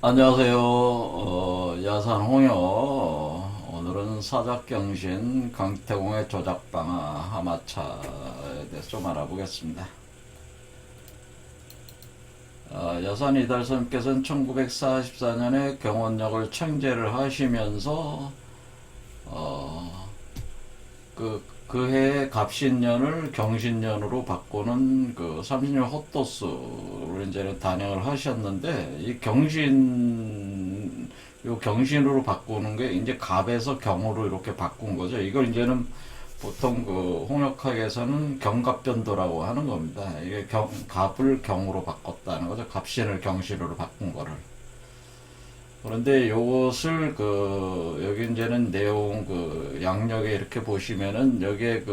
안녕하세요. 야산 홍여. 오늘은 사작경신 강태공의 조작방아 하마차에 대해서 좀 알아보겠습니다. 야산 이달선께서는 1944년에 경원역을 청제를 하시면서 그 해의 갑신년을 경신년으로 바꾸는 그 30년 헛도수를 이제 단행을 하셨는데, 요 경신으로 바꾸는 게 이제 갑에서 경으로 이렇게 바꾼 거죠. 이걸 이제는 보통 그 홍역학에서는 경갑변도라고 하는 겁니다. 이게 갑을 경으로 바꿨다는 거죠. 갑신을 경신으로 바꾼 거를. 그런데 요것을 여기 이제는 내용 양력에 이렇게 보시면은 여기에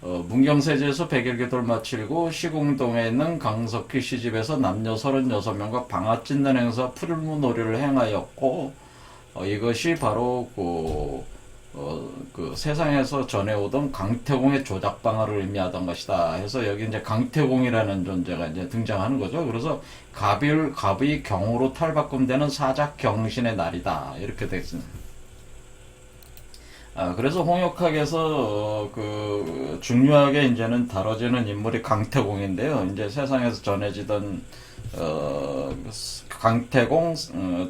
문경세제에서 백일기 돌마칠고 시공동에 있는 강석희 시집에서 남녀 36명과 방아 찢는 행사 풀무 놀이를 행하였고, 이것이 바로 세상에서 전해오던 강태공의 조작방아를 의미하던 것이다 해서 여기 이제 강태공이라는 존재가 이제 등장하는 거죠. 그래서 갑이 경으로 탈바꿈되는 사작경신의 날이다 이렇게 되겠습니다. 그래서 홍역학에서 중요하게 이제는 다뤄지는 인물이 강태공인데요. 이제 세상에서 전해지던 강태공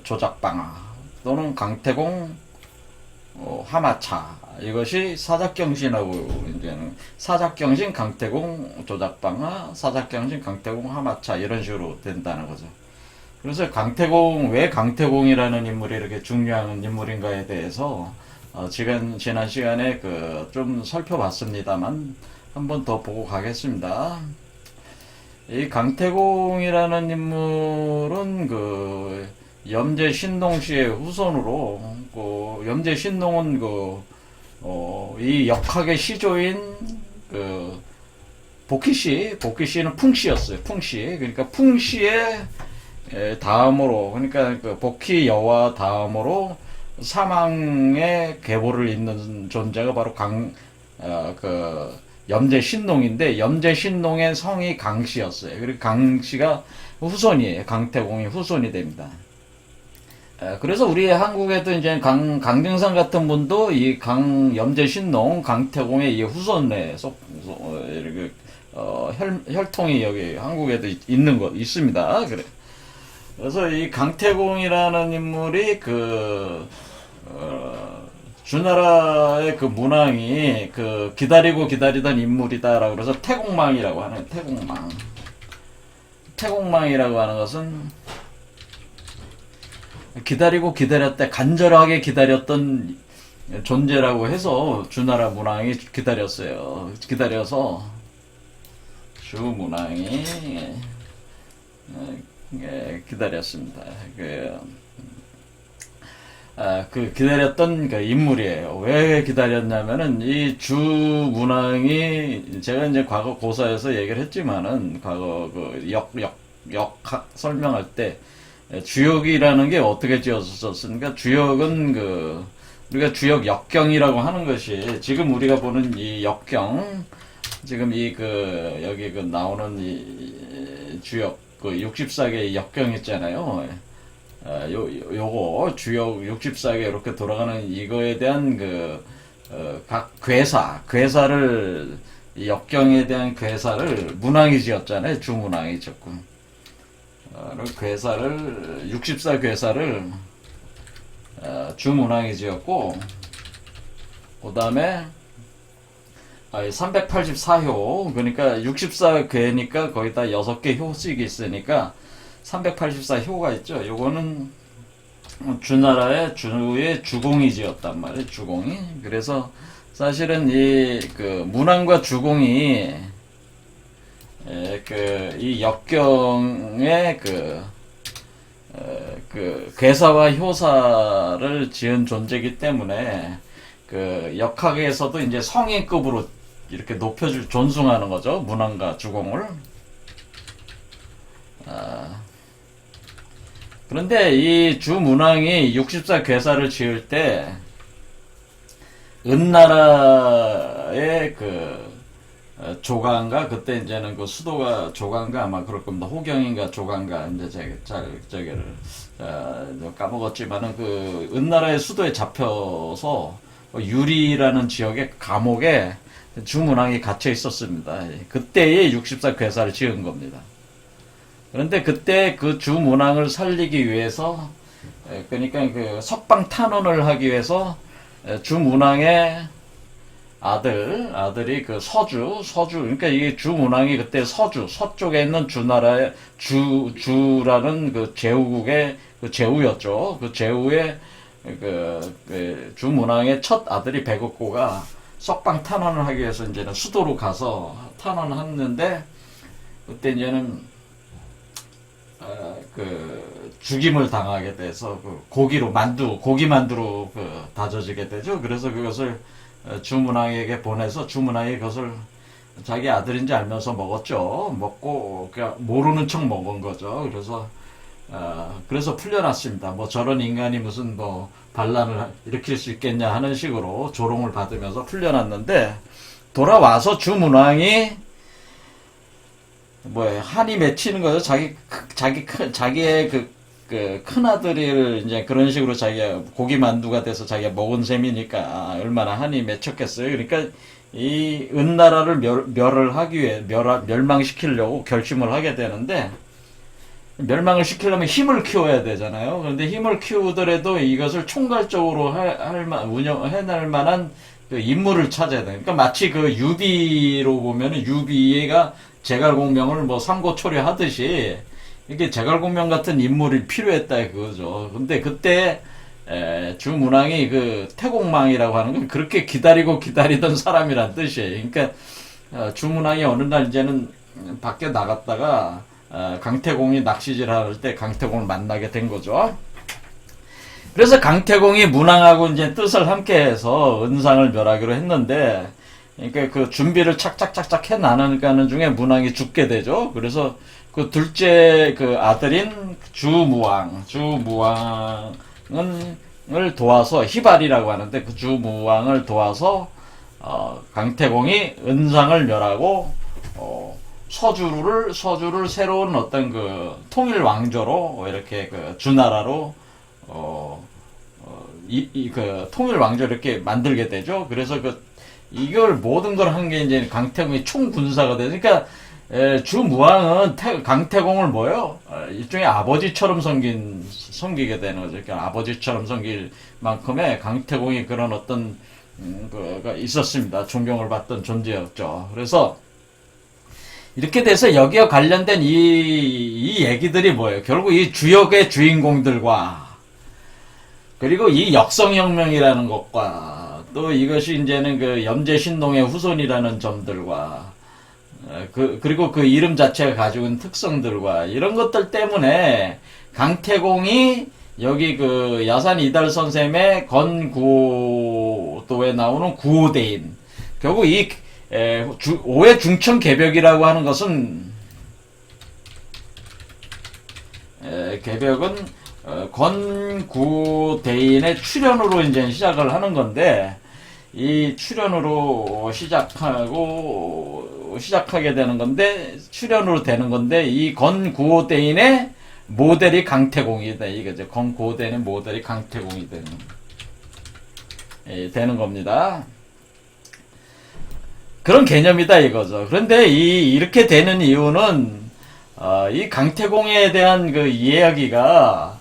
조작방아 또는 강태공 하마차, 이것이 사작경신하고 이제는 사작경신 강태공 조작방아, 사작경신 강태공 하마차 이런 식으로 된다는 거죠. 그래서 왜 강태공이라는 인물이 이렇게 중요한 인물인가에 대해서 지난 시간에 좀 살펴봤습니다만 한 번 더 보고 가겠습니다. 이 강태공이라는 인물은 염제 신동씨의 후손으로, 염제 신동은 이 역학의 시조인 복희씨는 풍씨였어요. 풍씨. 그러니까 풍씨의 다음으로, 그러니까 복희 여와 다음으로 사망의 계보를 잇는 존재가 바로 염제 신동인데, 염제 신동의 성이 강씨였어요. 그리고 강씨가 후손이에요. 강태공이 후손이 됩니다. 그래서 우리 한국에도 이제 강등산 같은 분도 이 염제 신농 강태공의 이 후손에 이렇게 혈통이 여기 한국에도 있습니다. 그래서 이 강태공이라는 인물이 주나라의 문왕이 기다리던 인물이다라고 그래서 태공망이라고 하는, 태공망이라고 하는 것은 간절하게 기다렸던 존재라고 해서 주나라 문왕이 기다려서 주문왕이 기다렸습니다. 기다렸던 인물이에요. 왜 기다렸냐면은 이 주문왕이, 제가 이제 과거 고사에서 얘기를 했지만은 과거 역학 설명할 때 주역이라는 게 어떻게 지어졌습니까? 주역은 우리가 주역 역경이라고 하는 것이, 지금 우리가 보는 이 역경, 지금 여기 나오는 이 주역, 64개의 역경 있잖아요. 요거 주역 64개 이렇게 돌아가는 이거에 대한 각 괴사를, 역경에 대한 괴사를 문왕이 지었잖아요. 주문왕이 지었고. 괴사를 64 괴사를 주문왕이 지었고, 그 다음에 384효, 그러니까 64 괴니까 거기다 6개 효식이 있으니까 384효가 있죠. 요거는 주나라의 주의 주공이 지었단 말이에요. 주공이. 그래서 사실은 이 문왕과 주공이 이 역경의 괴사와 효사를 지은 존재이기 때문에 역학에서도 이제 성인급으로 이렇게 존숭하는 거죠. 문왕과 주공을. 그런데 이 주문왕이 64 괴사를 지을 때 은나라의 조간가 그때 이제는 그 수도가 조간가 아마 그럴 겁니다. 호경인가 조간가 이제 저기를 까먹었지만은 그 은나라의 수도에 잡혀서 유리라는 지역의 감옥에 주문왕이 갇혀 있었습니다. 그때의 64 괴사를 지은 겁니다. 그런데 그때 그 주문왕을 살리기 위해서 그러니까 그 석방 탄원을 하기 위해서 주문왕의 아들이 그 서주, 그러니까 이게 주문왕이 그때 서쪽에 있는 주나라의 주라는 그 제후국의 그 제후였죠. 그 제후의 그 주문왕의 첫 아들이 백업고가 석방 탄원을 하기 위해서 이제는 수도로 가서 탄원했는데 그때 이제는 그 죽임을 당하게 돼서 그 고기 만두로 그 다져지게 되죠. 그래서 그것을 주문왕에게 보내서 주문왕이 그것을 자기 아들인지 알면서 먹었죠. 먹고 그냥 모르는 척 먹은 거죠. 그래서 풀려났습니다. 뭐 저런 인간이 무슨 뭐 반란을 일으킬 수 있겠냐 하는 식으로 조롱을 받으면서 풀려났는데 돌아와서 주문왕이 한이 맺히는 거죠. 자기의 그 큰아들을 이제 그런 식으로 자기가 고기 만두가 돼서 자기가 먹은 셈이니까 얼마나 한이 맺혔겠어요. 그러니까 이 은나라를 멸을 하기 위해 멸망시키려고 결심을 하게 되는데 멸망을 시키려면 힘을 키워야 되잖아요. 그런데 힘을 키우더라도 이것을 총괄적으로 운영해낼 만한 그 인물을 찾아야 돼. 그러니까 마치 그 유비로 보면은 유비가 제갈공명을 뭐 삼고초려 하듯이 이게 제갈공명 같은 인물이 필요했다 그거죠. 근데 그때 주문왕이 그 태공망이라고 하는 건 그렇게 기다리던 사람이란 뜻이에요. 그러니까 주문왕이 어느 날 이제는 밖에 나갔다가 강태공이 낚시질할 때 강태공을 만나게 된 거죠. 그래서 강태공이 문왕하고 이제 뜻을 함께해서 은상을 멸하기로 했는데, 그러니까 그 준비를 착착착착 해 나가는 중에 문왕이 죽게 되죠. 그래서 그 둘째 그 아들인 주무왕을 도와서 희발이라고 하는데 그 주무왕을 도와서 강태공이 은상을 멸하고 서주를 새로운 어떤 그 통일 왕조로 이렇게 그 주나라로 그 통일 왕조 이렇게 만들게 되죠. 그래서 이걸 모든 걸 한 게 이제 강태공이 총군사가 되죠. 그러니까 주무왕은 강태공을 일종의 아버지처럼 섬기게 되는 거죠. 그러니까 아버지처럼 섬길 만큼의 강태공이 그런 어떤 그가 있었습니다. 존경을 받던 존재였죠. 그래서 이렇게 돼서 여기와 관련된 이 얘기들이 뭐예요? 결국 이 주역의 주인공들과 그리고 이 역성혁명이라는 것과 또 이것이 이제는 그 염제신동의 후손이라는 점들과 그리고 그 이름 자체가 가지고 있는 특성들과 이런 것들 때문에 강태공이 여기 그 야산 이달 선생의 건구도에 나오는 구오대인 결국 이 오해 중천 개벽이라고 하는 것은 개벽은 건구대인의 출현으로 이제 시작을 하는 건데 이 출현으로 시작하게 되는 건데 출현으로 되는 건데 이 건구대인의 모델이 강태공이다 이거죠. 건구대인의 모델이 강태공이 되는 겁니다. 그런 개념이다 이거죠. 그런데 이렇게 되는 이유는 이 강태공에 대한 그 이야기가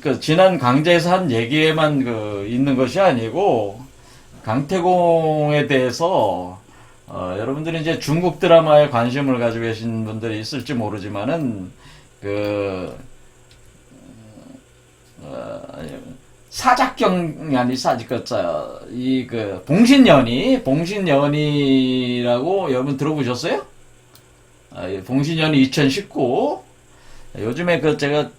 그 지난 강좌에서 한 얘기에만 있는 것이 아니고 강태공에 대해서 여러분들이 이제 중국 드라마에 관심을 가지고 계신 분들이 있을지 모르지만은 사작경이 아니 봉신연이라고 여러분 들어보셨어요? 봉신연이 2019 요즘에 제가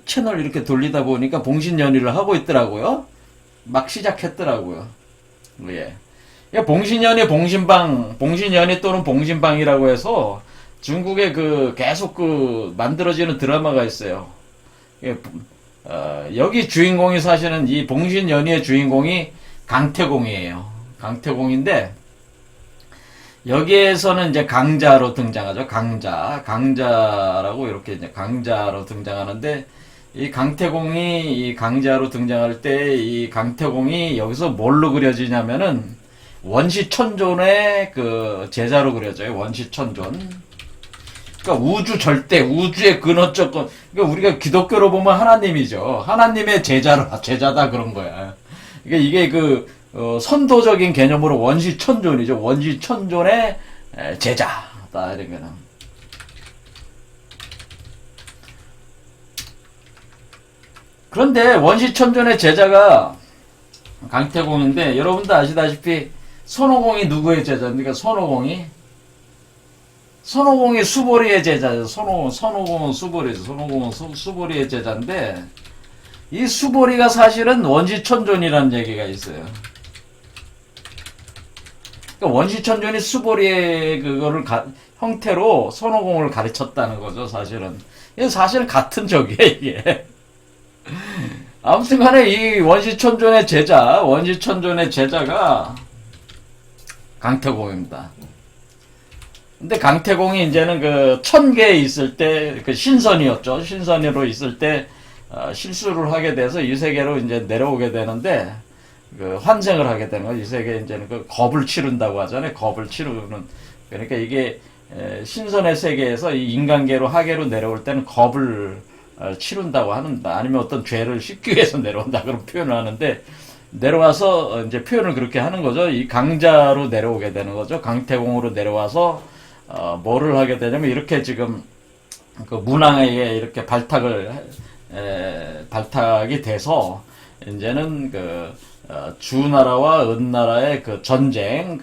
채널 이렇게 돌리다 보니까 봉신연이를 하고 있더라고요. 막 시작했더라고요. 예. 봉신연이 또는 봉신방이라고 해서 중국에 계속 만들어지는 드라마가 있어요. 여기 주인공이 사실은 이 봉신연희의 주인공이 강태공이에요. 강태공인데 여기에서는 이제 강자로 등장하죠. 강자라고 이렇게 이제 강자로 등장하는데 이 강태공이 이 강자로 등장할 때 이 강태공이 여기서 뭘로 그려지냐면은 원시천존의 그 제자로 그려져요. 원시천존. 그러니까 우주 절대, 우주의 근원적, 그러니까 우리가 기독교로 보면 하나님이죠. 하나님의 제자다 그런 거야. 그러니까 이게 선도적인 개념으로 원시천존이죠. 원시천존의 제자다, 이런 거는. 그런데 원시천존의 제자가 강태공인데, 여러분도 아시다시피 손오공이 누구의 제자입니까? 손오공이 수보리의 제자죠. 손오공은 수보리죠. 손오공은 수보리의 제자인데, 이 수보리가 사실은 원시천존이라는 얘기가 있어요. 그러니까 원시천존이 수보리의 그거를 형태로 손오공을 가르쳤다는 거죠, 사실은. 이게 사실 같은 적이에요, 이게. 아무튼 간에 이 원시천존의 제자가 강태공입니다. 근데 강태공이 이제는 그 천계에 있을 때 그 신선이었죠. 신선이로 있을 때 실수를 하게 돼서 이 세계로 이제 내려오게 되는데 그 환생을 하게 되는 거죠. 이 세계에 이제는 그 겁을 치른다고 하잖아요. 겁을 치르는. 그러니까 이게 신선의 세계에서 이 인간계로 하계로 내려올 때는 겁을 치른다고 하는다. 아니면 어떤 죄를 씻기 위해서 내려온다. 그런 표현을 하는데 내려와서 이제 표현을 그렇게 하는 거죠. 이 강자로 내려오게 되는 거죠. 강태공으로 내려와서 뭐를 하게 되냐면 이렇게 지금 그 문항에 이렇게 발탁이 돼서 이제는 주나라와 은나라의 전쟁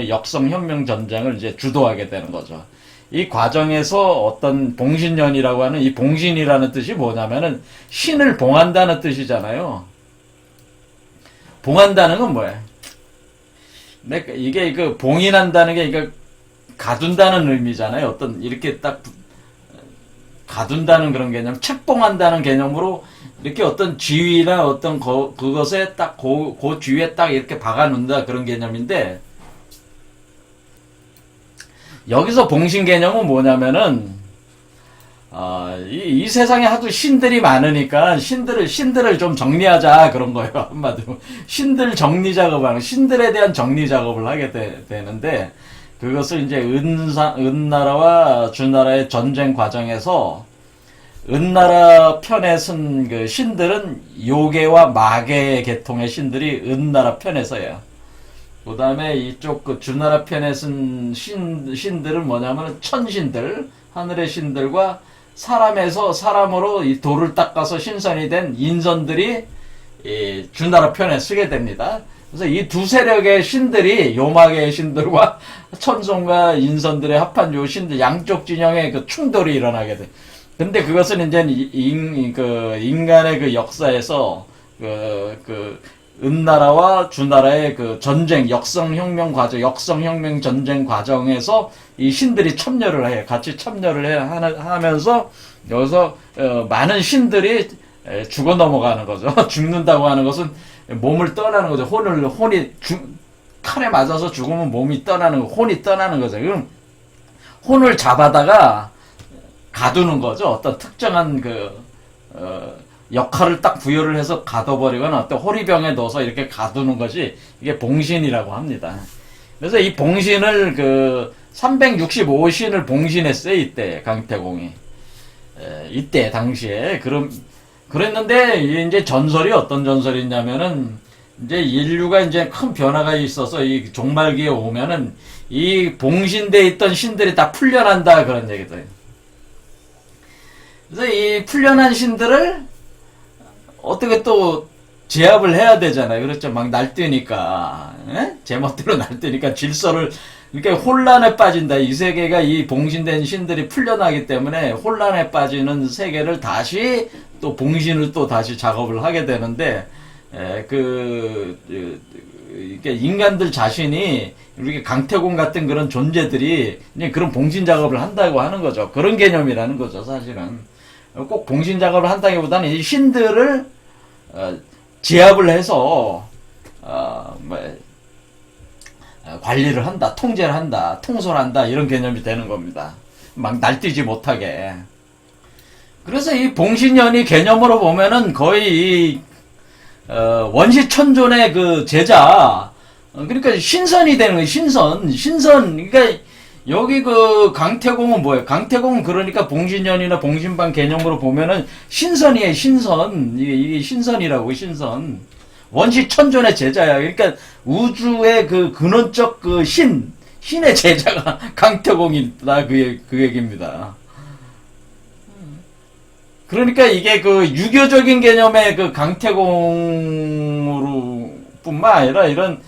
역성혁명 전쟁을 이제 주도하게 되는 거죠. 이 과정에서 어떤 봉신연이라고 하는 이 봉신이라는 뜻이 뭐냐면은 신을 봉한다는 뜻이잖아요. 봉한다는 건 뭐예요? 이게 봉인한다는 게 이게 가둔다는 의미잖아요. 어떤 이렇게 딱 가둔다는 그런 개념, 책봉한다는 개념으로 이렇게 어떤 지위나 어떤 그것에 딱 그 지위에 딱 이렇게 박아놓는다 그런 개념인데 여기서 봉신 개념은 뭐냐면은 이 세상에 하도 신들이 많으니까 신들을 좀 정리하자 그런 거예요. 한마디로 신들 정리 작업을 신들에 대한 정리 작업을 하게 되는데 그것을 이제 은나라와 주나라의 전쟁 과정에서 은나라 편에 쓴 그 신들은 요괴와 마계 계통의 신들이 은나라 편에 서요. 그 다음에 이쪽 그 주나라 편에 쓴 신들은 뭐냐면 천신들, 하늘의 신들과 사람에서 사람으로 이 돌을 닦아서 신선이 된 인선들이 이 주나라 편에 쓰게 됩니다. 그래서 이 두 세력의 신들이 요마계의 신들과 천손과 인선들의 합한 요 신들 양쪽 진영의 그 충돌이 일어나게 돼. 근데 그것은 이제 인간의 그 역사에서 은나라와 주나라의 그 전쟁, 역성혁명 전쟁 과정에서 이 신들이 참여를 해, 같이 참여를 하면서 여기서 많은 신들이 죽어 넘어가는 거죠. 죽는다고 하는 것은 몸을 떠나는 거죠. 혼이 칼에 맞아서 죽으면 몸이 떠나는 거, 혼이 떠나는 거죠. 그럼 혼을 잡아다가 가두는 거죠. 어떤 특정한 역할을 딱 부여를 해서 가둬버리거나 어떤 호리병에 넣어서 이렇게 가두는 것이 이게 봉신이라고 합니다. 그래서 이 봉신을 365신을 봉신했어요. 이때 강태공이. 이때 당시에 그랬는데 이제 전설이 어떤 전설이 있냐면은 이제 인류가 이제 큰 변화가 있어서 이 종말기에 오면은 이 봉신돼 있던 신들이 다 풀려난다 그런 얘기들. 그래서 이 풀려난 신들을 어떻게 또 제압을 해야 되잖아요. 그렇죠. 막 날뛰니까 제멋대로 날뛰니까 질서를 이렇게 혼란에 빠진다. 이 세계가 이 봉신된 신들이 풀려나기 때문에 혼란에 빠지는 세계를 다시 또 봉신을 또 다시 작업을 하게 되는데 이게 인간들 자신이 이렇게 강태공 같은 그런 존재들이 이제 그런 봉신 작업을 한다고 하는 거죠. 그런 개념이라는 거죠, 사실은. 꼭 봉신 작업을 한다기보다는 이 신들을 제압을 해서 관리를 한다, 통제를 한다, 통솔한다 이런 개념이 되는 겁니다. 막 날뛰지 못하게. 그래서 이 봉신연이 개념으로 보면은 거의 이 원시천존의 그 제자, 그러니까 신선이 되는 거예요. 신선. 그러니까 여기 그 강태공은 뭐예요? 강태공은 그러니까 봉신연이나 봉신방 개념으로 보면은 신선이에요. 신선. 이게 신선이라고, 신선. 원시천존의 제자야. 그러니까 우주의 그 근원적 그 신의 제자가 강태공이다. 그 얘기입니다. 그러니까 이게 그 유교적인 개념의 그 강태공으로 뿐만 아니라 이런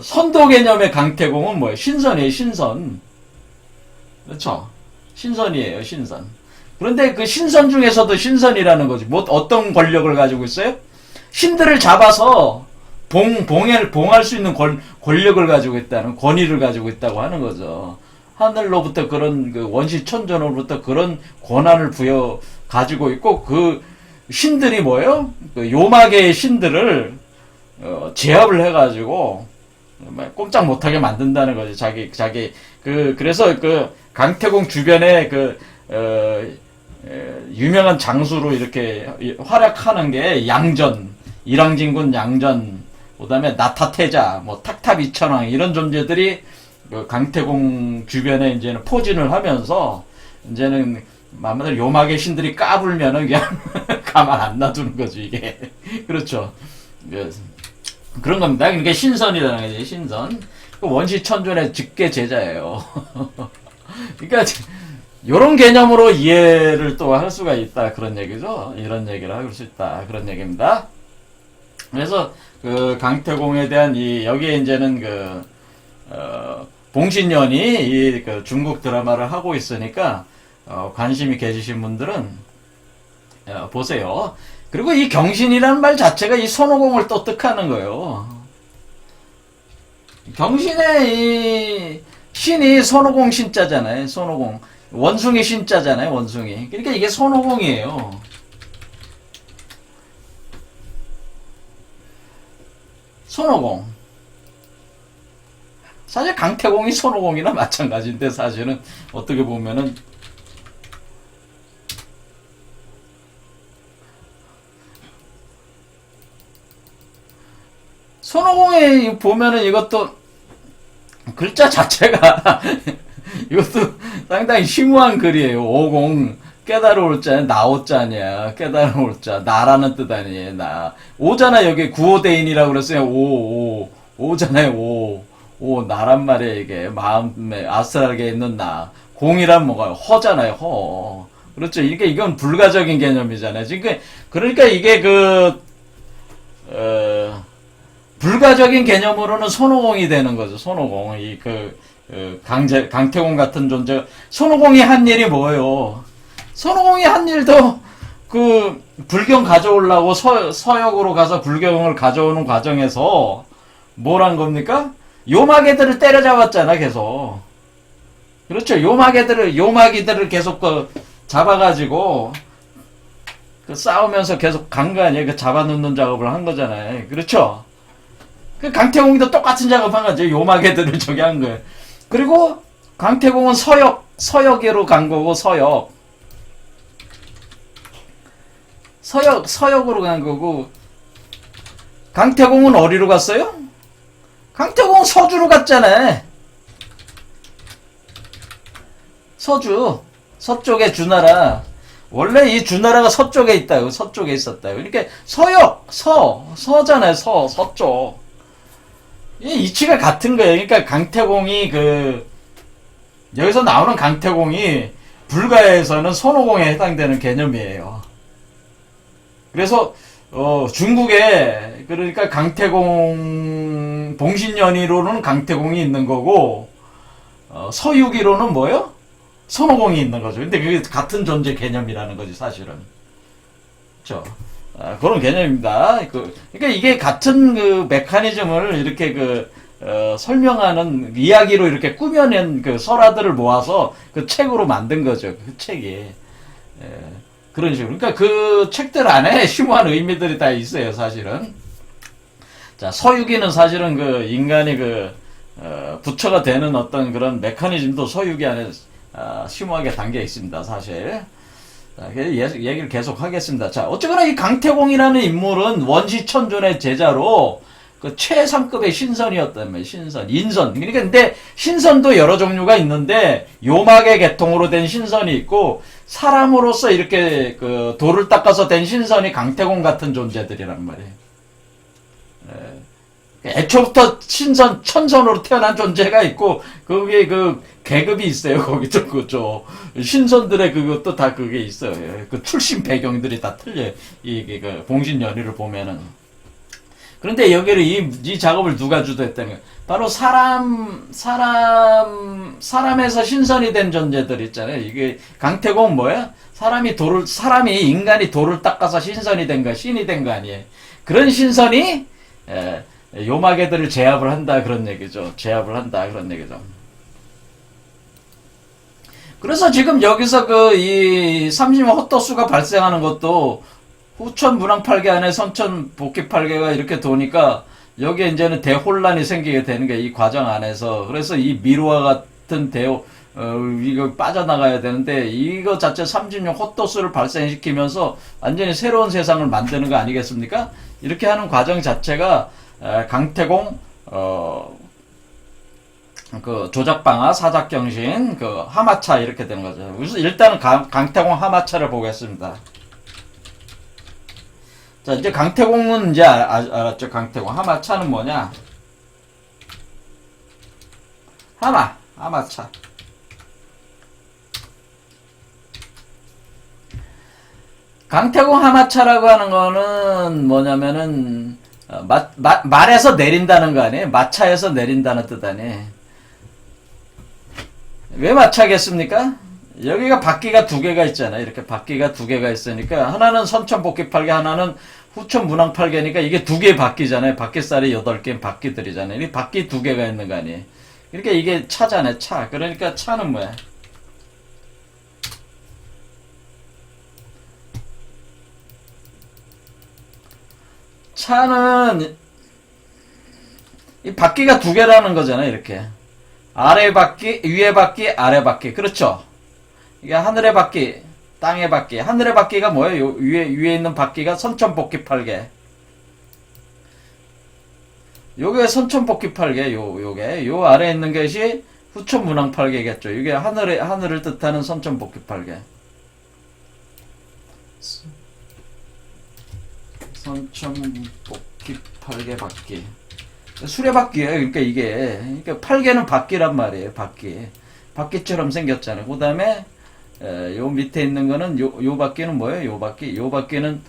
선도 개념의 강태공은 뭐예요? 신선이에요, 신선. 그렇죠? 신선이에요, 신선. 그런데 그 신선 중에서도 신선이라는 거지. 뭐 어떤 권력을 가지고 있어요? 신들을 잡아서 봉할 수 있는 권력을 가지고 있다는, 권위를 가지고 있다고 하는 거죠. 하늘로부터 그런 그 원시천존으로부터 그런 권한을 가지고 있고, 그 신들이 뭐예요? 그 요마계의 신들을 제압을 해가지고 꼼짝 못하게 만든다는 거죠. 그래서 그 강태공 주변에 유명한 장수로 이렇게 활약하는 게 양전, 일왕진군 양전, 그다음에 나타태자, 뭐 탁탑이천왕 이런 존재들이 그 강태공 주변에 이제는 포진을 하면서 이제는 마음대로 요마계 신들이 까불면은 그냥 가만 안 놔두는 거죠, 이게. 그렇죠. 그런 겁니다. 그러니까 신선이라는 거지, 신선. 원시천존의 직계 제자예요. 그러니까 요런 개념으로 이해를 또 할 수가 있다, 그런 얘기죠. 이런 얘기를 할 수 있다, 그런 얘기입니다. 그래서 그 강태공에 대한 여기에 이제는 봉신연이 그 중국 드라마를 하고 있으니까 관심이 계시신 분들은 보세요. 그리고 이 경신이라는 말 자체가 이 손오공을 또 뜻하는 거예요. 경신의 이 신이 손오공 신자잖아요. 손오공. 원숭이 신자잖아요. 원숭이. 그러니까 이게 손오공이에요. 손오공. 사실 강태공이 손오공이나 마찬가지인데, 사실은 어떻게 보면은 손오공에 보면은 이것도 글자 자체가 이것도 상당히 심오한 글이에요. 오공, 깨달을 자는 나오자냐, 깨달을 자, 나라는 뜻 아니에요. 나 오잖아. 여기 구오대인이라고 그랬어요. 오잖아요. 오 나란 말이에요. 이게 마음에 아스트랄게 있는 나. 공이란 뭐가 허잖아요. 허. 그렇죠. 이건 불가적인 개념이잖아요. 그러니까 이게 불가적인 개념으로는 손오공이 되는 거죠. 손오공. 강태공 같은 존재. 손오공이 한 일이 뭐예요? 손오공이 한 일도 불경 가져오려고 서역으로 가서 불경을 가져오는 과정에서 뭘 한 겁니까? 요마개들을 때려잡았잖아, 계속. 그렇죠. 요마기들을 계속 잡아가지고 싸우면서 계속 간 거 아니에요? 잡아놓는 작업을 한 거잖아요. 그렇죠? 강태공도 똑같은 작업한 거죠. 요마개들을 저기 한 거예요. 그리고 강태공은 서역으로 간 거고, 서역으로 간 거고, 강태공은 어디로 갔어요? 강태공은 서주로 갔잖아요. 서쪽에 주나라. 원래 이 주나라가 서쪽에 있다고, 서쪽에 있었다고. 그러니까 서잖아요. 서쪽. 이치가 같은 거예요. 그러니까 강태공이 여기서 나오는 강태공이 불가에서는 손오공에 해당되는 개념이에요. 그래서 중국에 그러니까 강태공 봉신연이로는 강태공이 있는 거고, 서유기로는 뭐예요? 손오공이 있는 거죠. 근데 그게 같은 존재 개념이라는 거지, 사실은. 그렇죠? 그런 개념입니다. 그러니까 이게 같은 메커니즘을 이렇게 설명하는 이야기로 이렇게 꾸며낸 설화들을 모아서 책으로 만든 거죠. 그 책이. 그런 식으로. 그러니까 그 책들 안에 심오한 의미들이 다 있어요, 사실은. 자, 서유기는 사실은 그 인간이 부처가 되는 어떤 그런 메커니즘도 서유기 안에 심오하게 담겨 있습니다, 사실. 자, 얘기를 계속 하겠습니다. 자, 어쨌거나 이 강태공이라는 인물은 원시천존의 제자로 그 최상급의 신선이었단 말이에요. 신선, 인선. 그러니까 근데 신선도 여러 종류가 있는데 요막의 계통으로 된 신선이 있고 사람으로서 이렇게 그 돌을 닦아서 된 신선이 강태공 같은 존재들이란 말이에요. 애초부터 신선, 천선으로 태어난 존재가 있고, 거기에 그 계급이 있어요. 거기도 그죠. 신선들의 그것도 다 그게 있어요. 그 출신 배경들이 다 틀려요. 이게 그 봉신연의를 보면은. 그런데 여기를 이 작업을 누가 주도했다는 거예요? 바로 사람에서 신선이 된 존재들 있잖아요. 이게 강태공 뭐야? 사람이 인간이 돌을 닦아서 신선이 된 거, 신이 된 거 아니에요. 그런 신선이, 요마개들을 제압을 한다 그런 얘기죠. 제압을 한다 그런 얘기죠. 그래서 지금 여기서 이 30년 헛도수가 발생하는 것도 후천 문왕팔계 안에 선천 복귀팔계가 이렇게 도니까 여기에 이제는 대혼란이 생기게 되는 게 이 과정 안에서. 그래서 이 미로와 같은 이거 빠져나가야 되는데 이거 자체 30년 헛도수를 발생시키면서 완전히 새로운 세상을 만드는 거 아니겠습니까? 이렇게 하는 과정 자체가 강태공, 그 조작방아, 사작경신, 그 하마차 이렇게 되는 거죠. 그래서 일단은 강태공 하마차를 보겠습니다. 자, 이제 강태공은 이제 알았죠. 강태공. 하마차는 뭐냐? 하마차. 강태공 하마차라고 하는 거는 뭐냐면은 말에서 내린다는 거 아니에요? 마차에서 내린다는 뜻 아니에요? 왜 마차겠습니까? 여기가 바퀴가 두 개가 있잖아요. 이렇게 바퀴가 두 개가 있으니까 하나는 선천복귀팔개, 하나는 후천문왕팔개니까 이게 두 개의 바퀴잖아요. 바퀴살이 8개인 바퀴들이잖아요. 이 바퀴 두 개가 있는 거 아니에요? 그러니까 이게 차잖아요. 차. 그러니까 차는 뭐야? 차는 이 바퀴가 두 개라는 거잖아요. 이렇게 아래 바퀴, 위에 바퀴, 아래 바퀴. 그렇죠? 이게 하늘의 바퀴, 땅의 바퀴. 하늘의 바퀴가 뭐예요? 위에 있는 바퀴가 선천복귀팔개. 요게 선천복귀팔개. 요 아래에 있는 것이 후천문왕팔개겠죠. 이게 하늘을 뜻하는 선천복귀팔개. 선천복귀팔개 바퀴. 수레바퀴예요. 그러니까 그러니까 팔개는 바퀴란 말이에요. 바퀴처럼 생겼잖아요. 그 다음에 요 밑에 있는 거는 요 바퀴는 뭐예요? 요 바퀴는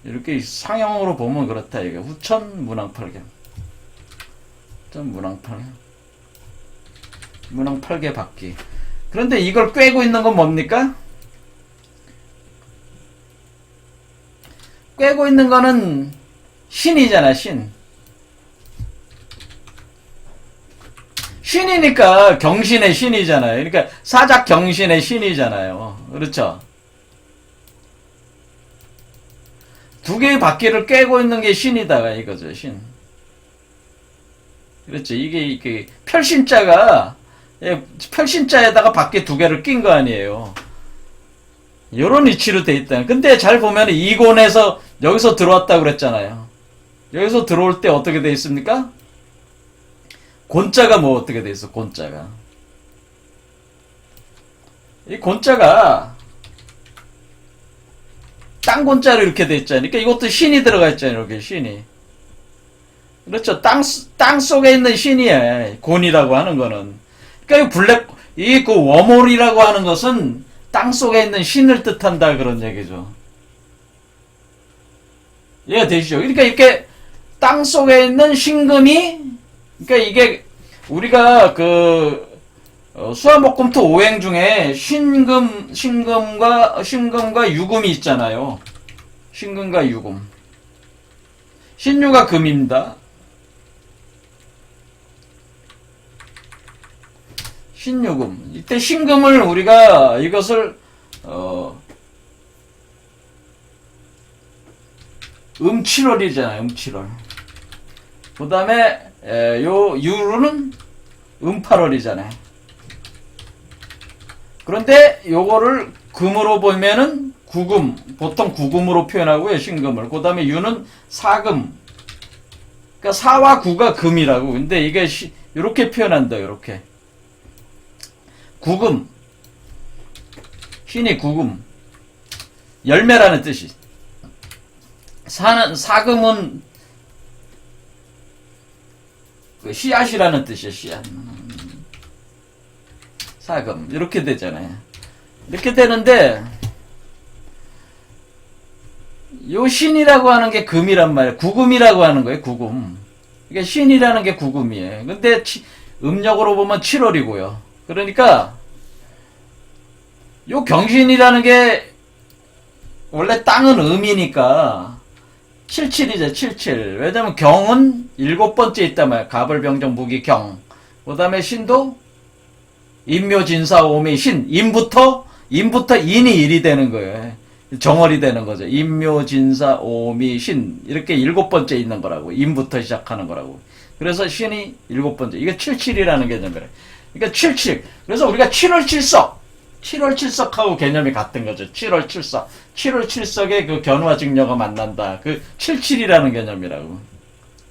이렇게 상형으로 보면 그렇다. 이게 후천 문왕팔개. 문왕팔개 바퀴. 그런데 이걸 꿰고 있는 건 뭡니까? 꿰고 있는 거는 신이잖아, 신. 신이니까 경신의 신이잖아요. 그러니까 사작 경신의 신이잖아요. 그렇죠? 두 개의 바퀴를 꿰고 있는 게 신이다 이거죠. 신. 그렇죠. 이게 별신자가 별신자에다가 바퀴 두 개를 낀 거 아니에요. 요런 위치로 돼 있다. 근데 잘 보면 이곤에서 여기서 들어왔다고 그랬잖아요. 여기서 들어올 때 어떻게 돼 있습니까? 곤자가 뭐 어떻게 돼 있어? 곤자가 이 곤자가 땅 곤자로 이렇게 돼 있잖아요. 그러니까 이것도 신이 들어가 있잖아요. 이렇게 신이. 그렇죠. 땅 속에 있는 신이에요. 곤이라고 하는 거는. 그러니까 그 워몰이라고 하는 것은 땅 속에 있는 신을 뜻한다 그런 얘기죠. 이해가 되시죠? 그러니까 이렇게 땅 속에 있는 신금이, 그러니까 이게 우리가 수화목금토 오행 중에 신금과 유금이 있잖아요. 신금과 유금. 신유가 금입니다. 신유금. 이때 신금을 우리가 이것을 음칠월이잖아요. 음칠월. 그 다음에 요 유로는 음팔월이잖아요. 그런데 요거를 금으로 보면은 구금, 보통 구금으로 표현하고요. 신금을. 그 다음에 유는 사금. 그러니까 사와 구가 금이라고. 근데 이게 이렇게 표현한다. 이렇게 구금, 신이 구금, 열매라는 뜻이. 사금은 그 씨앗이라는 뜻이에요. 씨앗. 사금 이렇게 되잖아요. 이렇게 되는데 요 신이라고 하는 게 금이란 말이에요. 구금이라고 하는 거예요. 구금. 그러니까 신이라는 게 구금이에요. 근데 음력으로 보면 7월이고요. 그러니까 요 경신이라는 게 원래 땅은 음이니까 77이죠. 77. 왜냐면 경은 7번째 있단 말이에요. 갑을병정 무기 경. 그 다음에 신도 인묘진사 오미 신. 인부터 인이 일이 되는 거예요. 정월이 되는 거죠. 인묘진사 오미 신. 이렇게 7번째 있는 거라고. 인부터 시작하는 거라고. 그래서 신이 7번째. 이게 77이라는 개념이래요. 그러니까 77. 그래서 우리가 7월 7석. 7월 7석하고 개념이 같은 거죠. 7월 7석. 7월 7석에 그 견화 직녀가 만난다. 그 77이라는 개념이라고.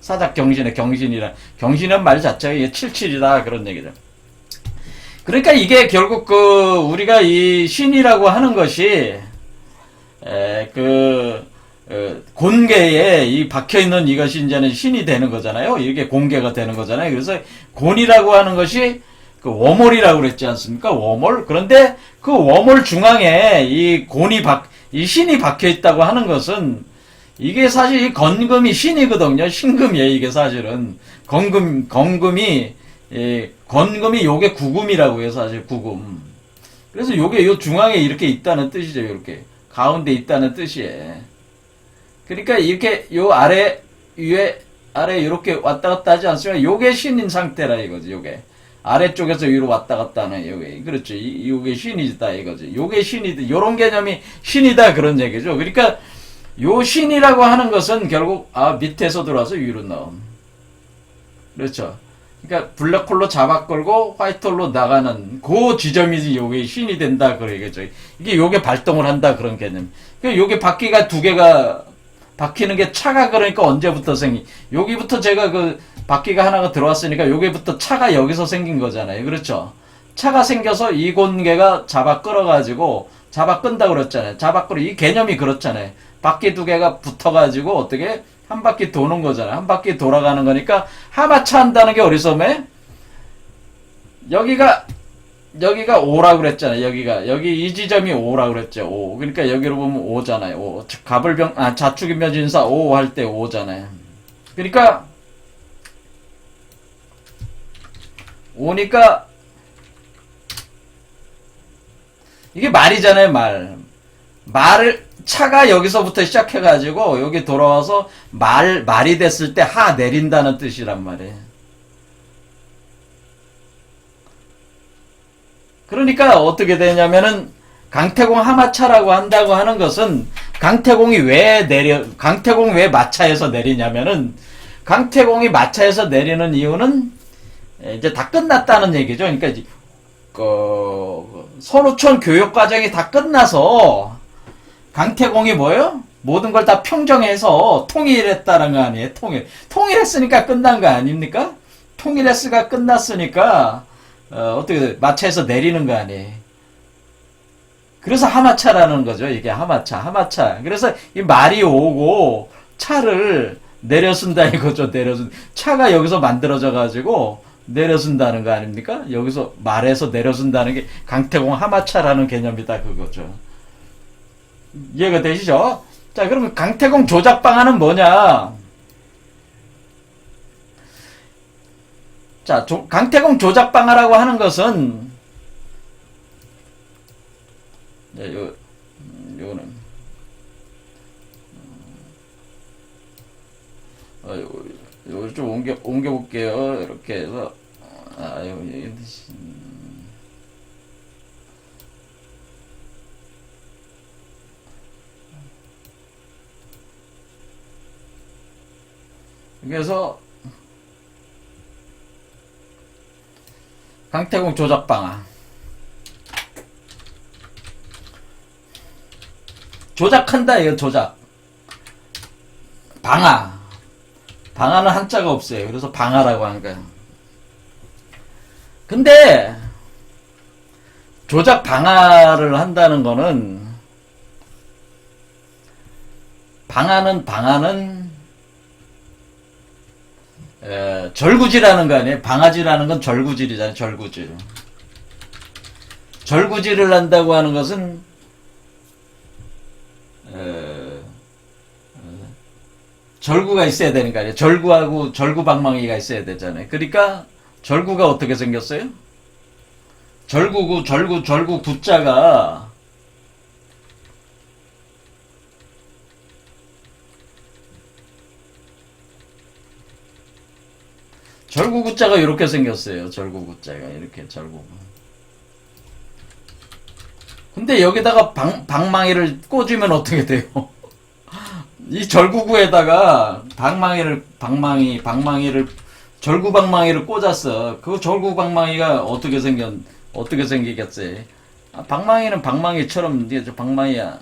사작 경신의 경신이라. 경신은 말 자체가 이게 77이다. 그런 얘기죠. 그러니까 이게 결국 그 우리가 이 신이라고 하는 것이 곤계에 이 박혀있는 이것이 이제는 신이 되는 거잖아요. 이게 공계가 되는 거잖아요. 그래서 곤이라고 하는 것이 그 워몰이라고 그랬지 않습니까? 워몰. 그런데 그 워몰 중앙에 이 신이 박혀 있다고 하는 것은 이게 사실 이 건금이 신이거든요. 신금이에요. 이게 사실은 건금이 요게 구금이라고 해요. 사실 구금. 그래서 요게 요 중앙에 이렇게 있다는 뜻이죠. 이렇게 가운데 있다는 뜻이에요. 그러니까 이렇게 요 아래 위에 아래 이렇게 왔다 갔다 하지 않습니까? 요게 신인 상태라 이거지. 요게 아래쪽에서 위로 왔다 갔다 하는 요게 그렇죠. 요게 신이다 이거지. 요게 신이다. 요런 개념이 신이다 그런 얘기죠. 그러니까 요 신이라고 하는 것은 결국 밑에서 들어와서 위로 나옴. 그렇죠. 그러니까 블랙홀로 잡아 끌고 화이트홀로 나가는 그 지점이 요게 신이 된다 그러겠죠. 이게 요게 발동을 한다 그런 개념. 그러니까 요게 바퀴가 두 개가 바퀴는 게 차가 그러니까 언제부터 여기부터 제가 그 바퀴가 하나가 들어왔으니까 여기부터 차가 여기서 생긴 거잖아요. 그렇죠? 차가 생겨서 이 곤개가 잡아 끌어가지고 잡아 끈다 그랬잖아요. 잡아 끌어 이 개념이 그렇잖아요. 바퀴 두 개가 붙어가지고 어떻게 한 바퀴 도는 거잖아요. 한 바퀴 돌아가는 거니까 하마차 한다는 게 어디서 여기가 5라고 그랬잖아요. 여기 이 지점이 5라고 그랬죠. 5. 그러니까 여기로 보면 5잖아요. 5. 자축인묘진사 5 할 때 5잖아요. 그러니까 5니까 이게 말이잖아요. 말을 차가 여기서부터 시작해가지고 여기 돌아와서 말이 됐을 때 하 내린다는 뜻이란 말이에요. 그러니까 어떻게 되냐면은 강태공 하마차라고 한다고 하는 것은 강태공이 왜 마차에서 내리냐면은 강태공이 마차에서 내리는 이유는 이제 다 끝났다는 얘기죠. 그러니까 선우촌 교육 과정이 다 끝나서 강태공이 뭐예요? 모든 걸 다 평정해서 통일했다는 거 아니에요? 통일했으니까 끝난 거 아닙니까? 통일했으니까 끝났으니까 어떻게 마차에서 내리는 거 아니에요? 그래서 하마차라는 거죠. 이게 하마차. 그래서 이 말이 오고 차를 내려쓴다 이거죠. 차가 여기서 만들어져 가지고 내려쓴다는 거 아닙니까? 여기서 말에서 내려쓴다는 게 강태공 하마차라는 개념이다 그거죠. 이해가 되시죠? 자, 그러면 강태공 조작 방안은 뭐냐? 자, 강태공 조작 방아라고 하는 것은 요거는 요거 좀 옮겨 볼게요. 이렇게 해서 그래서 강태공 조작방아. 조작한다, 이거 조작. 방아. 방아는 한자가 없어요. 그래서 방아라고 하는 거예요. 근데, 조작 방아를 한다는 거는, 방아는, 절구질하는 거 아니에요? 방아질하는 건 절구질이잖아요, 절구질. 절구질을 한다고 하는 것은, 절구가 있어야 되는 거 아니에요? 절구하고 절구방망이가 있어야 되잖아요. 그러니까 절구가 어떻게 생겼어요? 절구 구자가 절구 구자가 이렇게 생겼어요. 절구 구자가 이렇게 절구. 근데 여기다가 방망이를 꽂으면 어떻게 돼요? 이 절구구에다가 방망이를 절구방망이를 꽂았어. 그 절구방망이가 어떻게 생기겠어요? 아, 방망이는 방망이처럼 이게 방망이야.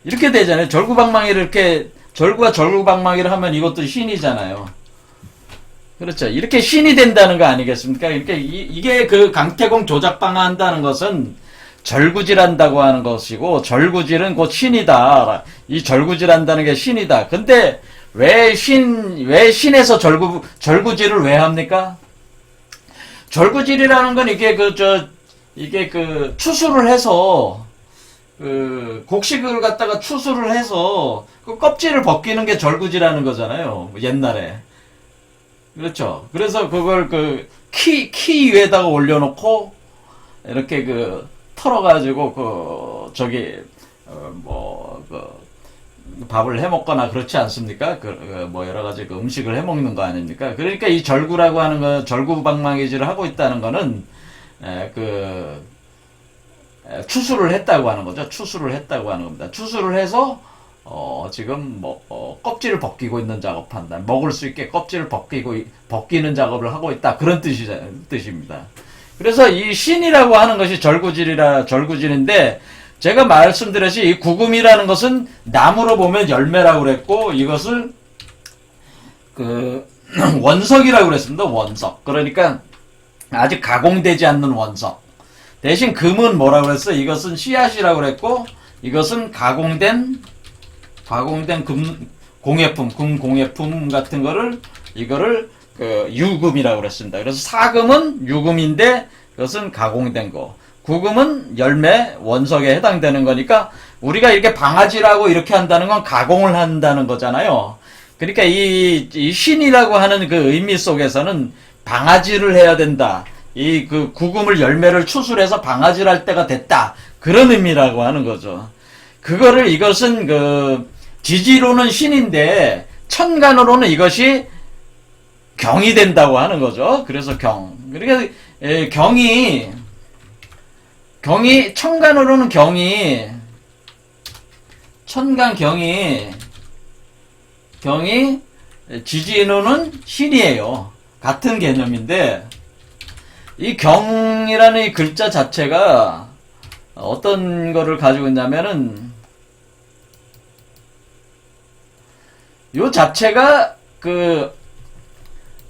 이렇게 되잖아요. 절구방망이를 이렇게 절구와 절구방망이를 하면 이것도 신이잖아요. 그렇죠. 이렇게 신이 된다는 거 아니겠습니까? 이게 그 강태공 조작방아 한다는 것은 절구질한다고 하는 것이고, 절구질은 곧 신이다. 이 절구질한다는 게 신이다. 근데 왜 신에서 절구질을 왜 합니까? 절구질이라는 건 이게 추수를 해서, 곡식을 갖다가 추수를 해서, 그 껍질을 벗기는 게 절구질하는 거잖아요. 옛날에. 그렇죠. 그래서 그걸 키 위에다가 올려놓고, 이렇게 털어가지고, 밥을 해 먹거나 그렇지 않습니까? 여러 가지 음식을 해 먹는 거 아닙니까? 그러니까 이 절구라고 하는 건, 절구방망이질을 하고 있다는 거는, 추수를 했다고 하는 거죠. 추수를 했다고 하는 겁니다. 추수를 해서, 지금 껍질을 벗기고 있는 작업한다. 먹을 수 있게 껍질을 벗기는 작업을 하고 있다. 그런 뜻입니다. 그래서 이 신이라고 하는 것이 절구질인데, 제가 말씀드렸듯이 이 구금이라는 것은 나무로 보면 열매라고 그랬고, 이것을 원석이라고 그랬습니다. 원석. 그러니까 아직 가공되지 않는 원석. 대신 금은 뭐라고 그랬어? 이것은 씨앗이라고 그랬고, 이것은 가공된 금 공예품 같은 이거를 유금이라고 그랬습니다. 그래서 사금은 유금인데 그것은 가공된 거. 구금은 열매 원석에 해당되는 거니까 우리가 이렇게 방아지라고 이렇게 한다는 건 가공을 한다는 거잖아요. 그러니까 이 신이라고 하는 그 의미 속에서는 방아지를 해야 된다. 구금을 열매를 추출해서 방아지할 때가 됐다. 그런 의미라고 하는 거죠. 이것은 지지로는 신인데 천간으로는 이것이 경이 된다고 하는 거죠. 그래서 그러니까 천간으로는 경이 지지로는 신이에요. 같은 개념인데 이 경이라는 이 글자 자체가 어떤 거를 가지고 있냐면은 요 자체가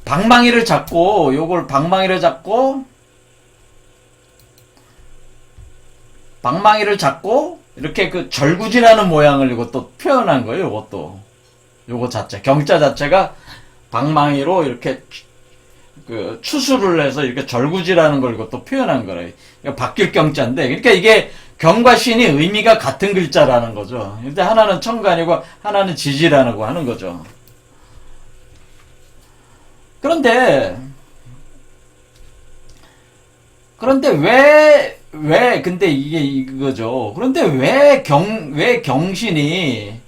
방망이를 잡고 이렇게 절구질하는 모양을 이것도 표현한 거예요. 요거 자체 경자 자체가 방망이로 이렇게 추수를 해서 이렇게 절구질하는 걸 이것도 표현한 거래요. 그러니까 바뀔 경자인데, 그러니까 이게 경과 신이 의미가 같은 글자라는 거죠. 근데 하나는 천간이고 하나는 지지라고 하는 거죠. 그런데 근데 이게 이거죠. 그런데 왜 경신이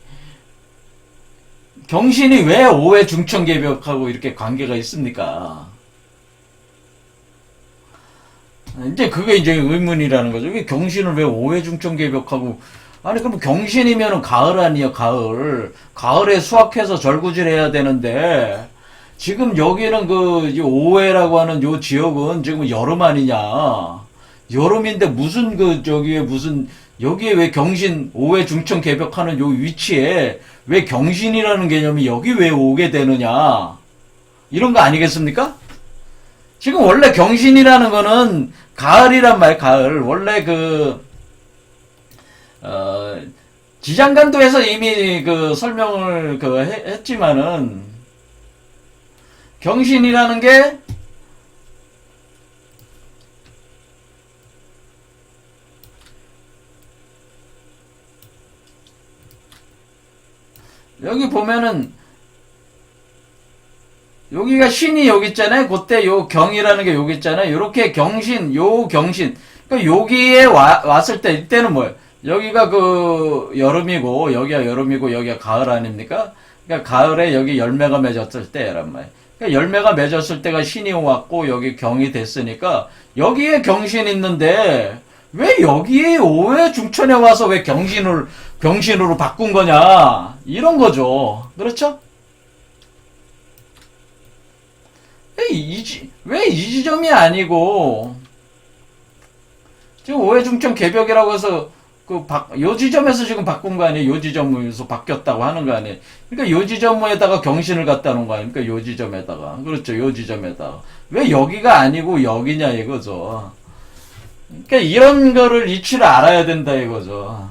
왜 오해 중천개벽하고 이렇게 관계가 있습니까? 이제 그게 이제 의문이라는 거죠. 경신을 왜 오해 중천개벽하고 아니, 그럼 경신이면은 가을 아니야, 가을. 가을에 수확해서 절구질 해야 되는데, 지금 여기는 이 오해라고 하는 요 지역은 지금 여름 아니냐. 여름인데 무슨 여기에 왜 경신, 오해 중천 개벽하는 요 위치에 왜 경신이라는 개념이 여기 왜 오게 되느냐. 이런 거 아니겠습니까? 지금 원래 경신이라는 거는 가을이란 말, 가을. 원래 지장간도에서 이미 설명을 했지만은, 경신이라는 게, 여기 보면은, 여기가 신이 여기 있잖아요. 그때 요 경이라는 게 여기 있잖아요. 요렇게 경신, 요 경신. 그러니까 여기에 왔을 때, 이때는 뭐예요? 여기가 여름이고, 여기가 여름이고, 여기가 가을 아닙니까? 그러니까 가을에 여기 열매가 맺었을 때란 말이에요. 그러니까 열매가 맺었을 때가 신이 왔고, 여기 경이 됐으니까, 여기에 경신 있는데, 왜 여기에 오해 중천에 와서 왜 경신으로 바꾼 거냐? 이런 거죠. 그렇죠? 왜 이 지점이 아니고, 지금 오해중점 개벽이라고 해서, 요 지점에서 지금 바꾼 거 아니에요? 요 지점에서 바뀌었다고 하는 거 아니에요? 그러니까 요 지점에다가 경신을 갖다 놓은 거 아닙니까? 요 지점에다가. 그렇죠. 요 지점에다가. 왜 여기가 아니고 여기냐 이거죠. 그러니까 이런 거를 이치를 알아야 된다 이거죠.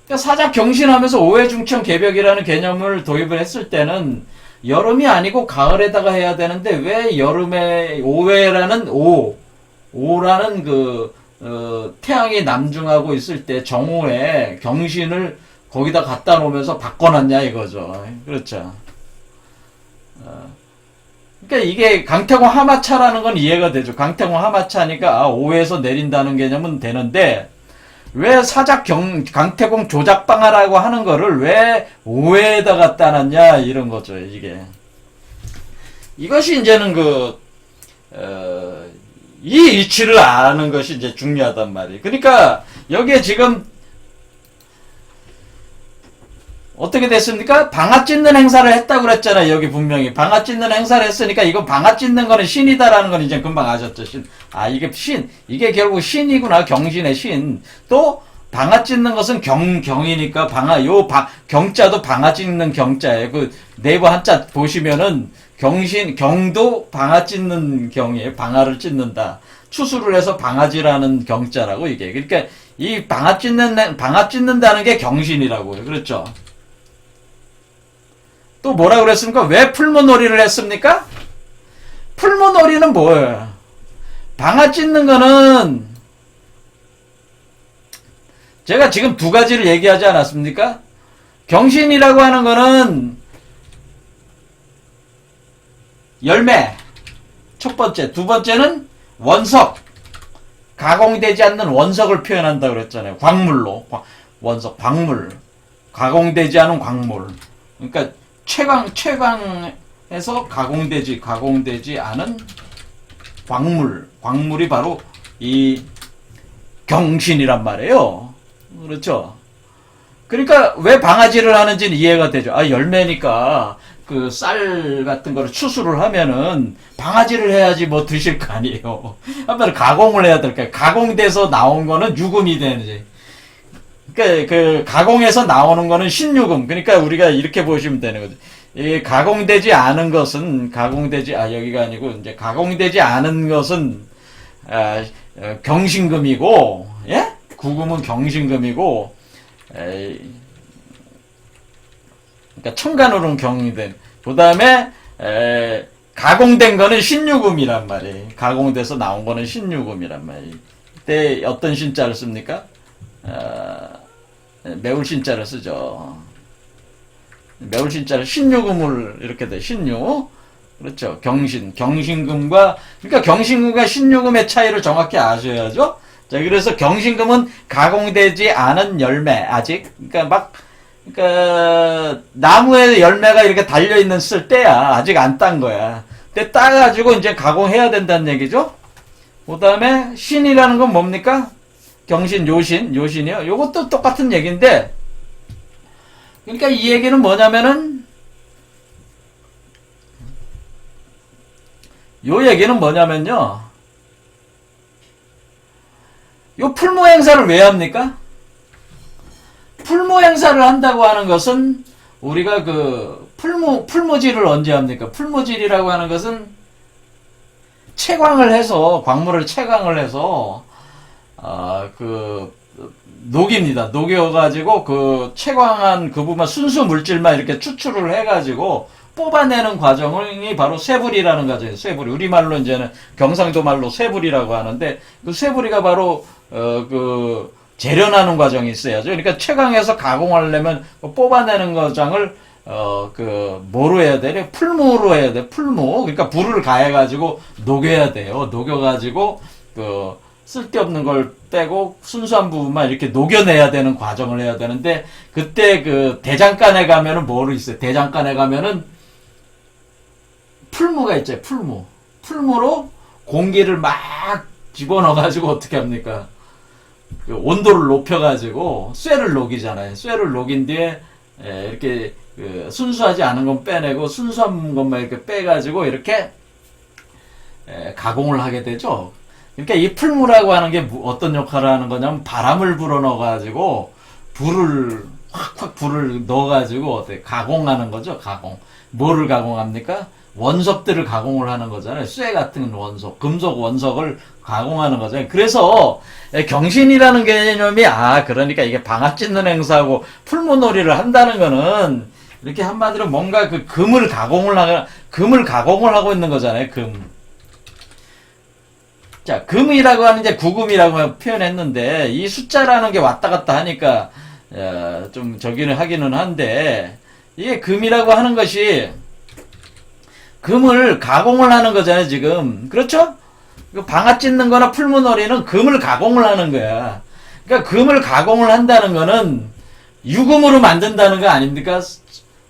그러니까 사작 경신하면서 오해중천 개벽이라는 개념을 도입을 했을 때는 여름이 아니고 가을에다가 해야 되는데 왜 여름에 오라는 태양이 남중하고 있을 때 정오에 경신을 거기다 갖다 놓으면서 바꿔놨냐 이거죠. 그렇죠. 그러니까 이게 강태공 하마차라는 건 이해가 되죠. 강태공 하마차니까 오해에서 내린다는 개념은 되는데 왜 강태공 조작방아라고 하는 거를 왜 오해에다 갖다 놨냐 이런 거죠. 이것이 이제는 이 이치를 아는 것이 이제 중요하단 말이에요. 그러니까 여기에 지금 어떻게 됐습니까? 방아 찢는 행사를 했다고 그랬잖아요. 여기 분명히 방아 찢는 행사를 했으니까 이거 방아 찢는 거는 신이다라는 건 이제 금방 아셨죠. 이게 결국 신이구나. 경신의 신. 또 방아 찢는 것은 경이니까 경자도 방아 찢는 경자예요. 네이버 한자 보시면은 경도 방아 찢는 경이에요. 방아를 찢는다. 추수를 해서 방아지라는 경자라고 이게. 그러니까 이 방아 찢는다는 게 경신이라고요. 그렇죠? 또 뭐라 그랬습니까? 왜 풀무놀이를 했습니까? 풀무놀이는 뭐예요? 방아 찢는 거는 제가 지금 두 가지를 얘기하지 않았습니까? 경신이라고 하는 거는 열매 첫 번째, 두 번째는 원석 가공되지 않는 원석을 표현한다고 그랬잖아요. 광물로 원석, 광물 가공되지 않은 광물. 그러니까 최강에서 가공되지 않은 광물이 바로 이 경신이란 말이에요. 그렇죠? 그러니까 왜 방아지를 하는지는 이해가 되죠. 열매니까 쌀 같은 거를 추수를 하면은 방아지를 해야지 뭐 드실 거 아니에요. 한번 가공을 해야 될까요? 가공돼서 나온 거는 유금이 되는지. 그러니까 가공해서 나오는 거는 신유금. 그러니까 우리가 이렇게 보시면 되는 거죠. 이 가공되지 않은 것은 여기가 아니고 이제 가공되지 않은 것은 경신금이고, 예? 구금은 경신금이고, 그러니까 첨간으로는 경이 된. 그 다음에 가공된 거는 신유금이란 말이에요. 가공돼서 나온 거는 신유금이란 말이에요. 이때 어떤 신자를 씁니까? 매울 신자를 쓰죠. 매울 신자를 신유금을 이렇게 돼. 신유. 그렇죠. 경신금과 그러니까 경신금과 신유금의 차이를 정확히 아셔야죠. 자, 그래서 경신금은 가공되지 않은 열매 아직. 그러니까 나무에 열매가 이렇게 달려있는 쓸 때야. 아직 안 딴 거야. 근데 따가지고 이제 가공해야 된다는 얘기죠. 그 다음에 신이라는 건 뭡니까? 경신, 요신이요. 요것도 똑같은 얘기인데, 그러니까 이 얘기는 뭐냐면은, 요 얘기는 뭐냐면요. 요 풀무 행사를 왜 합니까? 풀무 행사를 한다고 하는 것은 우리가 그 풀무질을 언제 합니까? 풀무질이라고 하는 것은 채광을 해서 광물을 채광을 해서 녹입니다. 녹여가지고 그 채광한 그 부분 순수 물질만 이렇게 추출을 해가지고 뽑아내는 과정이 바로 쇠불이라는 과정이에요. 쇠불이 우리말로 이제는 경상도 말로 쇠불이라고 하는데 그 쇠불이가 바로 그 재련하는 과정이 있어야죠. 그러니까 채광해서 가공하려면 뽑아내는 과정을 뭐로 해야 되냐? 풀무로 해야 돼. 풀무. 그러니까 불을 가해가지고 녹여야 돼요. 녹여가지고 쓸데없는 걸 빼고 순수한 부분만 이렇게 녹여내야 되는 과정을 해야 되는데 그때 그 대장간에 가면은 뭐로 있어요? 대장간에 가면은 풀무가 있죠. 풀무로 공기를 막 집어넣어가지고 어떻게 합니까? 그 온도를 높여가지고 쇠를 녹이잖아요. 쇠를 녹인 뒤에 이렇게 순수하지 않은 건 빼내고 순수한 것만 이렇게 빼가지고 이렇게 가공을 하게 되죠. 그러니까 이 풀무라고 하는 게 어떤 역할을 하는 거냐면 바람을 불어넣어가지고 확 불을 넣어가지고 어떻게 가공하는 거죠. 가공. 뭐를 가공합니까? 원석들을 가공을 하는 거잖아요. 쇠 같은 원석, 금속 원석을 가공하는 거잖아요. 그래서 경신이라는 개념이 그러니까 이게 방아 찢는 행사하고 풀무놀이를 한다는 거는 이렇게 한마디로 뭔가 그 금을 가공을 하고 있는 거잖아요. 금. 자, 금이라고 하는 이제 구금이라고 표현했는데 이 숫자라는 게 왔다 갔다 하니까 좀 저기는 하기는 한데 이게 금이라고 하는 것이 금을 가공을 하는 거잖아요, 지금. 그렇죠? 방아 찢는 거나 풀무놀이는 금을 가공을 하는 거야. 그러니까 금을 가공을 한다는 거는 유금으로 만든다는 거 아닙니까?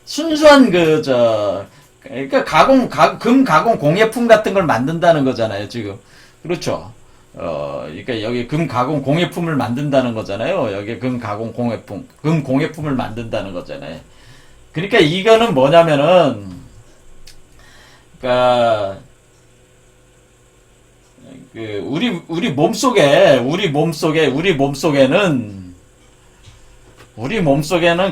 순수한 그러니까 금 가공 공예품 같은 걸 만든다는 거잖아요, 지금. 그렇죠? 그러니까 여기 금 가공 공예품을 만든다는 거잖아요. 여기 금 가공 공예품, 금 공예품을 만든다는 거잖아요. 그러니까 이거는 뭐냐면은, 그러니까 우리 몸속에는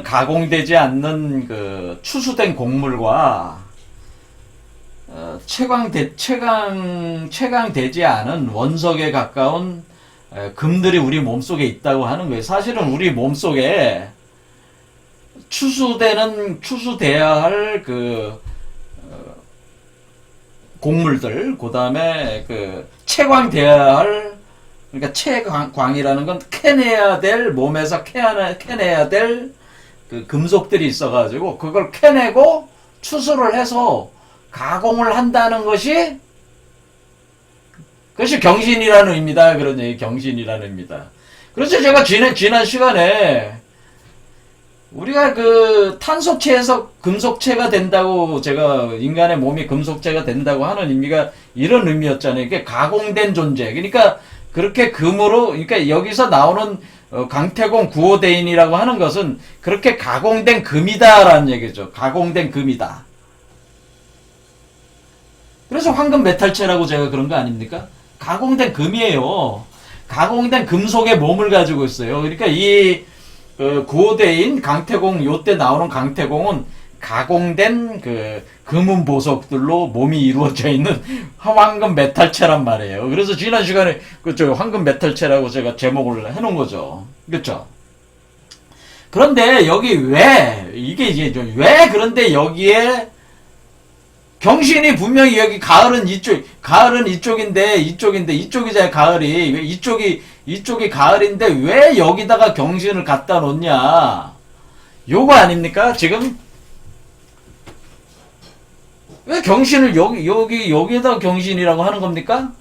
가공되지 않는 그 추수된 곡물과 채광되지 않은 원석에 가까운 금들이 우리 몸속에 있다고 하는 거예요. 사실은 우리 몸속에 추수돼야 할 곡물들, 그 다음에 채광돼야 할, 그러니까 채광이라는 건 몸에서 캐내야 될 그 금속들이 있어가지고, 그걸 캐내고 추수를 해서 가공을 한다는 것이, 그것이 경신이라는 의미다. 그런 얘기, 경신이라는 의미다. 그래서 제가 지난 시간에, 우리가 탄소체에서 금속체가 된다고 제가 인간의 몸이 금속체가 된다고 하는 의미가 이런 의미였잖아요. 이게 가공된 존재. 그러니까 그렇게 그러니까 여기서 나오는 강태공 구호대인이라고 하는 것은 그렇게 가공된 금이다라는 얘기죠. 가공된 금이다. 그래서 황금 메탈체라고 제가 그런 거 아닙니까? 가공된 금이에요. 가공된 금속의 몸을 가지고 있어요. 그러니까 이 구호대인 강태공, 요때 나오는 강태공은 가공된 금은 보석들로 몸이 이루어져 있는 황금 메탈체란 말이에요. 그래서 지난 시간에 황금 메탈체라고 제가 제목을 해놓은 거죠. 그렇죠? 그런데 여기 그런데 여기에 경신이 분명히 여기 가을은 이쪽인데 이쪽이잖아요. 가을이 이쪽이 가을인데 왜 여기다가 경신을 갖다 놓냐? 요거 아닙니까? 지금 왜 경신을 여기에다가 경신이라고 하는 겁니까?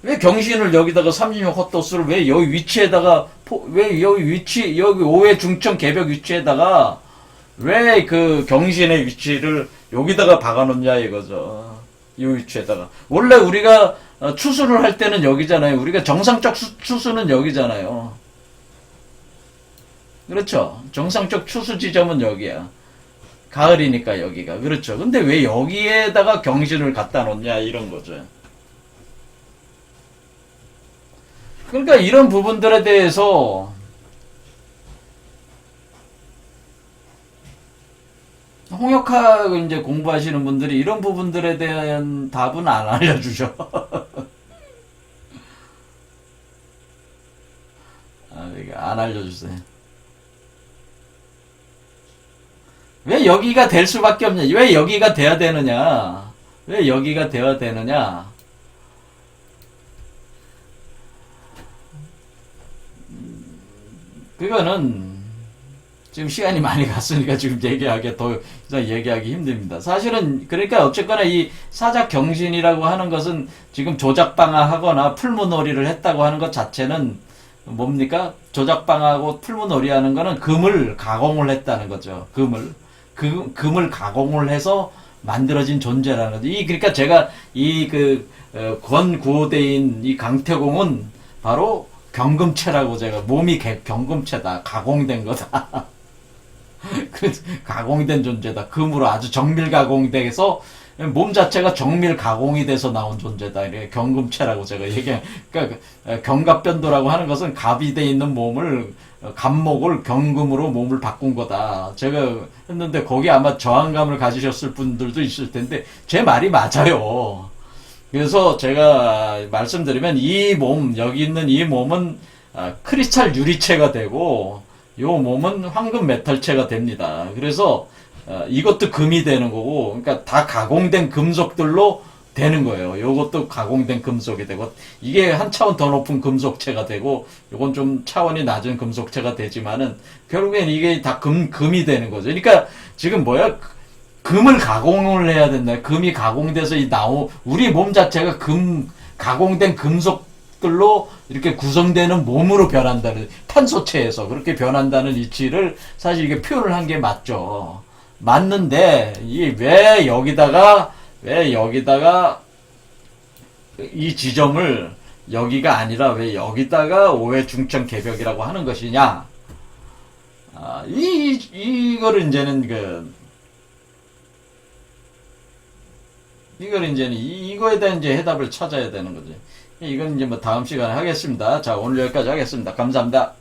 왜 경신을 여기다가 36 헛도수를 왜 여기 위치에다가 왜 여기 5회 중청 개벽 위치에다가 왜 경신의 위치를 여기다가 박아놓냐 이거죠. 요 위치에다가. 원래 우리가 추수를 할 때는 여기잖아요. 우리가 정상적 추수는 여기잖아요. 그렇죠. 정상적 추수 지점은 여기야. 가을이니까 여기가. 그렇죠. 근데 왜 여기에다가 경신을 갖다 놓냐, 이런 거죠. 그러니까 이런 부분들에 대해서 홍역학 이제 공부하시는 분들이 이런 부분들에 대한 답은 안 알려주죠. 아, 이게 안 알려주세요. 왜 여기가 될 수밖에 없냐? 왜 여기가 돼야 되느냐? 왜 여기가 돼야 되느냐? 그거는 지금 시간이 많이 갔으니까 지금 얘기하기 더 이상 얘기하기 힘듭니다. 사실은 그러니까 어쨌거나 이 사작 경신이라고 하는 것은 지금 조작방화하거나 풀무놀이를 했다고 하는 것 자체는 뭡니까? 조작방하고 풀무놀이 하는 거는 금을 가공을 했다는 거죠. 금을 가공을 해서 만들어진 존재라는 거죠. 그러니까 제가 권구호대인 이 강태공은 바로 경금체라고 제가 몸이 경금체다. 가공된 거다. 가공된 존재다. 금으로 아주 정밀 가공돼서 몸 자체가 정밀 가공이 돼서 나온 존재다. 이렇게 경금체라고 제가 그러니까 경갑변도라고 하는 것은 갑이 돼 있는 몸을 갑목을 경금으로 몸을 바꾼 거다. 제가 했는데 거기 아마 저항감을 가지셨을 분들도 있을 텐데 제 말이 맞아요. 그래서 제가 말씀드리면 여기 있는 이 몸은 크리스탈 유리체가 되고 요 몸은 황금 메탈체가 됩니다. 그래서 이것도 금이 되는 거고, 그러니까 다 가공된 금속들로 되는 거예요. 요것도 가공된 금속이 되고, 이게 한 차원 더 높은 금속체가 되고, 요건 좀 차원이 낮은 금속체가 되지만은, 결국엔 이게 다 금이 되는 거죠. 그러니까 지금 금을 가공을 해야 된다. 금이 가공돼서 우리 몸 자체가 가공된 금속들로 이렇게 구성되는 몸으로 변한다는, 탄소체에서 그렇게 변한다는 이치를 사실 이게 표현을 한 게 맞죠. 맞는데, 왜 여기다가 이 지점을 여기가 아니라 왜 여기다가 오해 중천 개벽이라고 하는 것이냐? 이거를 이제는 이거에 대한 이제 해답을 찾아야 되는 거죠. 이건 이제 다음 시간에 하겠습니다. 자, 오늘 여기까지 하겠습니다. 감사합니다.